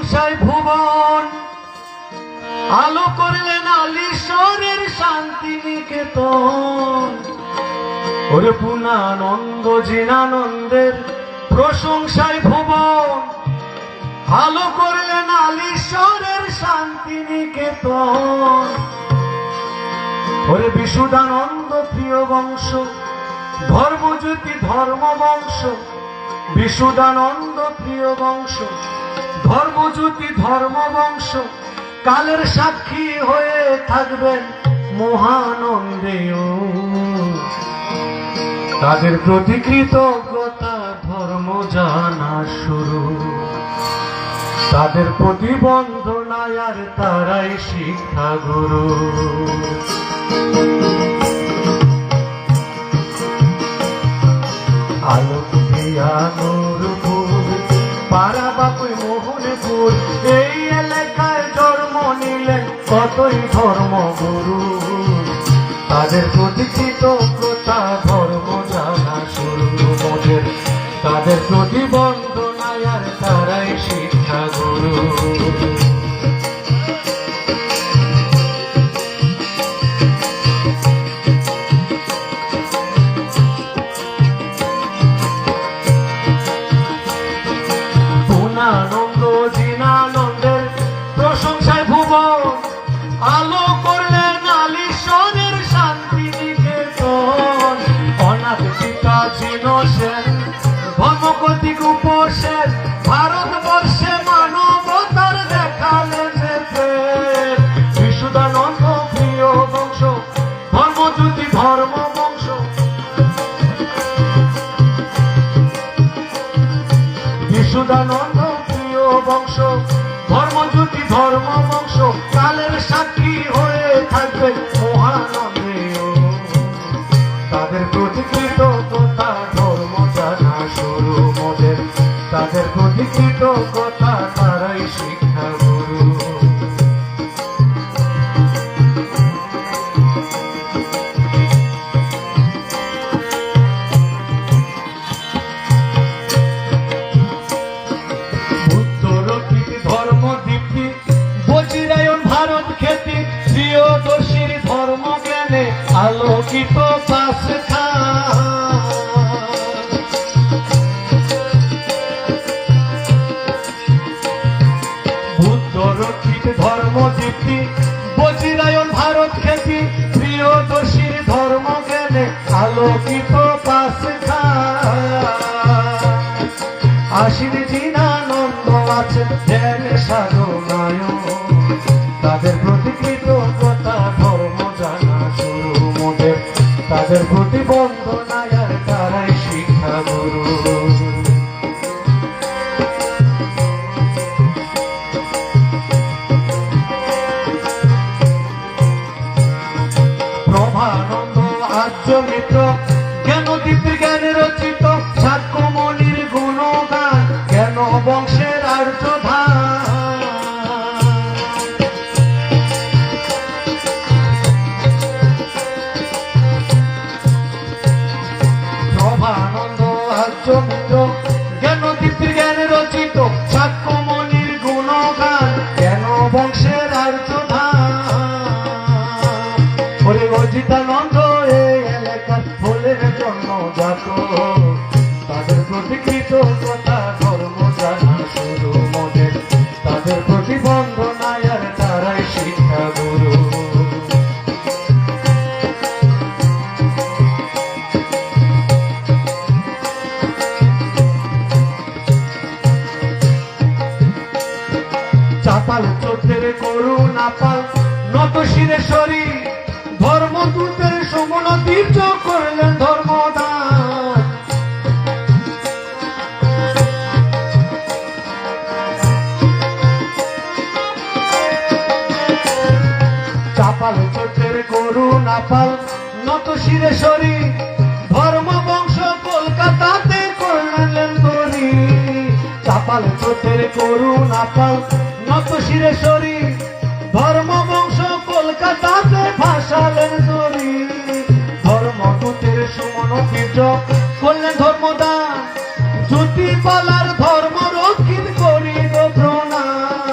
প্রশংসায় ভুবন, আলো করলেন আলীশ্বরের শান্তি নিকেতন। ওরে পূর্ণানন্দ জিনানন্দের প্রশংসায় ভুবন, আলো করলেন আলীশ্বরের শান্তি নিকেতন। ওরে বিশুদ্ধানন্দ প্রিয় বংশ, ধর্মজ্যোতি ধর্ম বংশ, বিশুদ্ধানন্দ প্রিয় বংশ, ধর্মজ্যোতি ধর্ম বংশ, কালের সাক্ষী হয়ে থাকবেন মহানন্দেও। তাদের প্রতি কৃতজ্ঞতা ধর্ম জানা শুরু, তাদের প্রতি বন্দনায় আর তারাই শিক্ষা গুরু। আলোক দিয়া নূরপুর, পাড়া বাপুই মোহনপুর, এই এলাকায় জন্ম নিলেন কতই ধর্মগুরু। তাদের প্রতি কৃতজ্ঞতা ধর্ম জানা শুরু মোদের, তাদের প্রতি বন্দনায় আর তারাই শিক্ষা গুরু। পূর্ণানন্দ জিনানন্দের প্রশংসায় ভুবন, আলো করলেন আলীশ্বরের শান্তি নিকেতন। অনাথ পিতা ছিল সেন, ধর্মকতিক উপসেন, ভারতবর্ষে মানবতার দেখালেন যে প্রেম। বিশুদ্ধানন্দ প্রিয় বংশ, ধর্মজ্যোতি ধর্ম বংশ, বিশুদ্ধানন্দ প্রিয় বংশ, ধর্মজ্যোতি ধর্ম বংশ, কালের সাক্ষী হয়ে থাকবে মহানন্দেও। তাদের প্রতি কৃতজ্ঞতা ধর্ম জানা শুরু মোদের, তাদের প্রতি কৃতজ্ঞতা তারাই শিক্ষা গুরু। ভারত খ্যাতি প্রিয়দর্শীর ধর্ম জ্ঞানে আলোকিত পাশখা। বুদ্ধ রক্ষিত ধর্ম দীপ্তি, বজিরায়ন ভারত খ্যাতি প্রিয়দর্শীর ধর্ম জ্ঞানে আলোকিত পাশখা। আশির জিনানন্দ আছেন ধ্যান সাধনায়, তাদের প্রতি কৃতজ্ঞতা ধর্ম জানা শুরু মোদের, তাদের প্রতি বন্দনায় আর তারাই শিক্ষা গুরু। প্রভানন্দ আর্য মিত্র, জ্ঞানদীপের জ্ঞানে রচিত, সাক্ষ্যমণির গুণগান, জ্ঞান বংশের আর্য ধান। প্রভানন্দ আর্য মিত্র, জ্ঞানদীপের জ্ঞানে রচিত, সাক্ষ্যমণির গুণগান, জ্ঞান বংশের আর্য ধান। ওরে অজিতানন্দ এই এলাকার ফুলের জন্য যাত, তাদের প্রতি কৃতজ্ঞতা ধর্ম জানা শুরু মোদের, তাদের প্রতি বন্দনায় আর তারাই শিক্ষা গুরু। চাপাল চোদ্দের করুণা পাল, নত শিরে শরী, ধর্মদূতের সমন তীর্থ করলেন ধর্মদান। চাপাল চোদ্দের করুণা পাল, নত শিরে শরী, ধর্ম বংশ কলকাতাতে করলেন তরি। চাপাল চোদ্দের করুণা পাল, নত শিরে শরী, ধর্ম বংশ কলকাতাতে ভাসালেন তরি। ধর্মদূতের সুমন তীর্থ করলেন ধর্মদান, জ্যোতি পালার ধর্ম রক্ষিত করিল প্রণাম।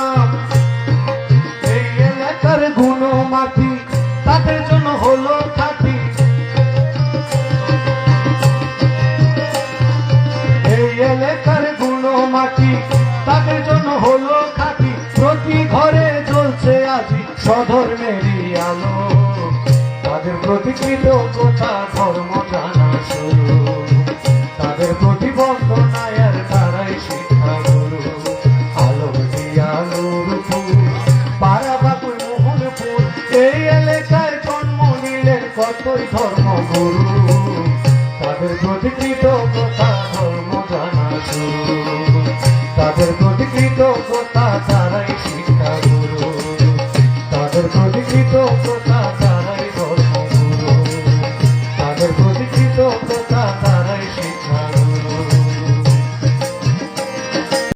প্রতি কৃতজ্ঞতা ধর্ম জানা শুরু, তাদের প্রতি বন্দনায় আর তারাই শিক্ষা গুরু। আলো দিয়ালোর ফুল পাড়া বাকুই মোহনপুর, এই এলাকায় জন্ম নিলেন কতই ধর্ম